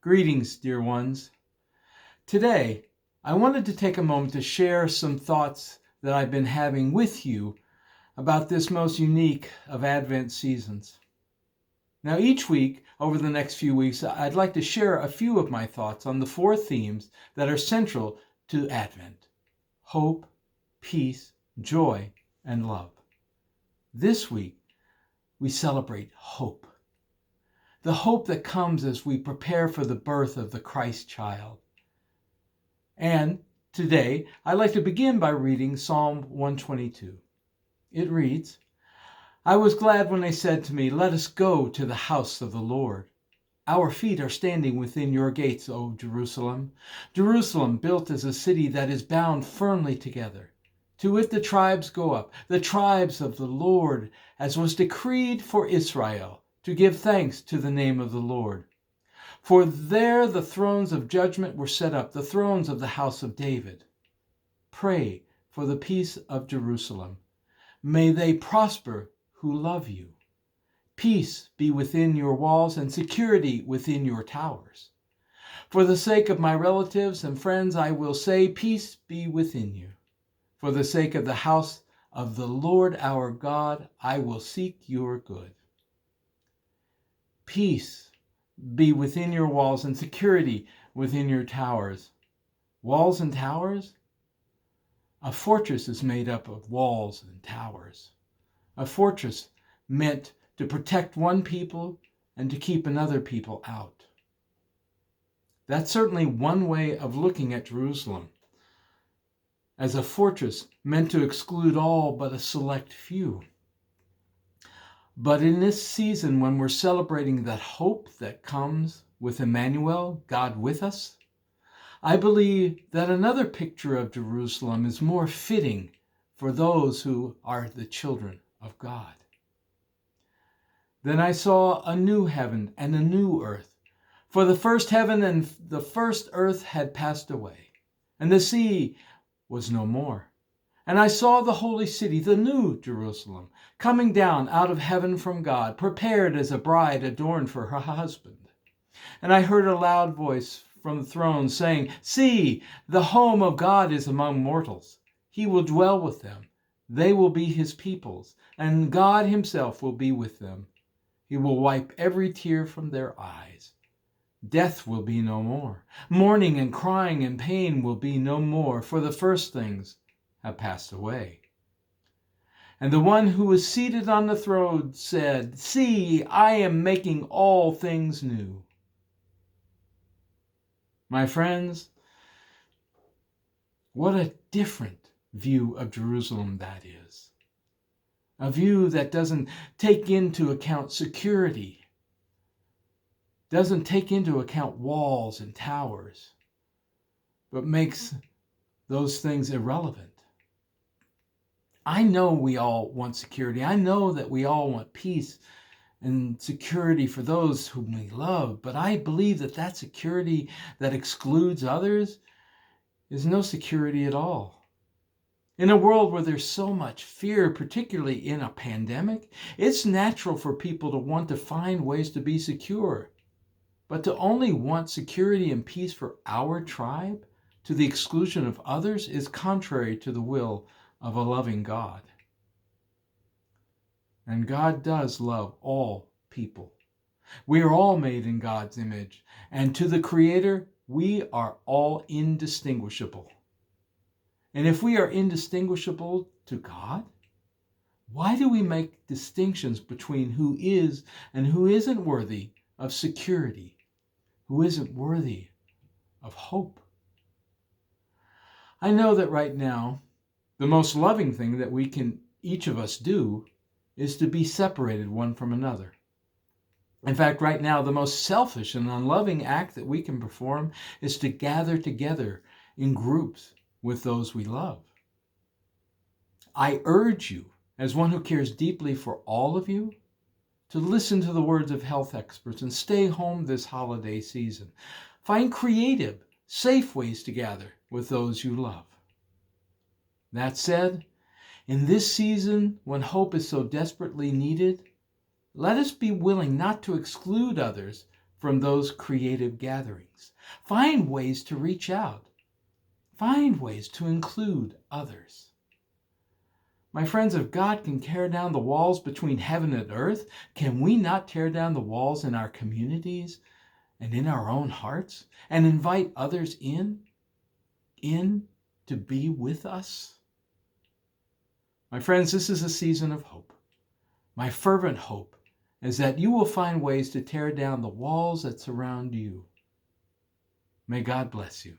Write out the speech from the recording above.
Greetings, dear ones. Today, I wanted to take a moment to share some thoughts that I've been having with you about this most unique of Advent seasons. Now, each week, over the next few weeks, I'd like to share a few of my thoughts on the four themes that are central to Advent: hope, peace, joy, and love. This week, we celebrate hope. The hope that comes as we prepare for the birth of the Christ child. And today, I'd like to begin by reading Psalm 122. It reads, "I was glad when they said to me, 'Let us go to the house of the Lord.' Our feet are standing within your gates, O Jerusalem. Jerusalem, built as a city that is bound firmly together. To it the tribes go up, the tribes of the Lord, as was decreed for Israel, to give thanks to the name of the Lord. For there the thrones of judgment were set up, the thrones of the house of David. Pray for the peace of Jerusalem. May they prosper who love you. Peace be within your walls and security within your towers. For the sake of my relatives and friends, I will say, peace be within you. For the sake of the house of the Lord our God, I will seek your good. Peace be within your walls and security within your towers." Walls and towers? A fortress is made up of walls and towers. A fortress meant to protect one people and to keep another people out. That's certainly one way of looking at Jerusalem, as a fortress meant to exclude all but a select few. But in this season, when we're celebrating that hope that comes with Emmanuel, God with us, I believe that another picture of Jerusalem is more fitting for those who are the children of God. Then I saw a new heaven and a new earth, for the first heaven and the first earth had passed away, and the sea was no more. And I saw the holy city, the new Jerusalem, coming down out of heaven from God, prepared as a bride adorned for her husband. And I heard a loud voice from the throne saying, "See, the home of God is among mortals. He will dwell with them. They will be his peoples, and God himself will be with them. He will wipe every tear from their eyes. Death will be no more. Mourning and crying and pain will be no more, for the first things have passed away." And the one who was seated on the throne said, "See, I am making all things new." My friends, what a different view of Jerusalem that is. A view that doesn't take into account security, doesn't take into account walls and towers, but makes those things irrelevant. I know we all want security. I know that we all want peace and security for those whom we love, but I believe that that security that excludes others is no security at all. In a world where there's so much fear, particularly in a pandemic, it's natural for people to want to find ways to be secure. But to only want security and peace for our tribe to the exclusion of others is contrary to the will of a loving God. And God does love all people. We are all made in God's image, and to the Creator, we are all indistinguishable. And if we are indistinguishable to God, why do we make distinctions between who is and who isn't worthy of security, who isn't worthy of hope? I know that right now, the most loving thing that we can, each of us, do is to be separated one from another. In fact, right now, the most selfish and unloving act that we can perform is to gather together in groups with those we love. I urge you, as one who cares deeply for all of you, to listen to the words of health experts and stay home this holiday season. Find creative, safe ways to gather with those you love. That said, in this season when hope is so desperately needed, let us be willing not to exclude others from those creative gatherings. Find ways to reach out. Find ways to include others. My friends, if God can tear down the walls between heaven and earth, can we not tear down the walls in our communities and in our own hearts and invite others in to be with us? My friends, this is a season of hope. My fervent hope is that you will find ways to tear down the walls that surround you. May God bless you.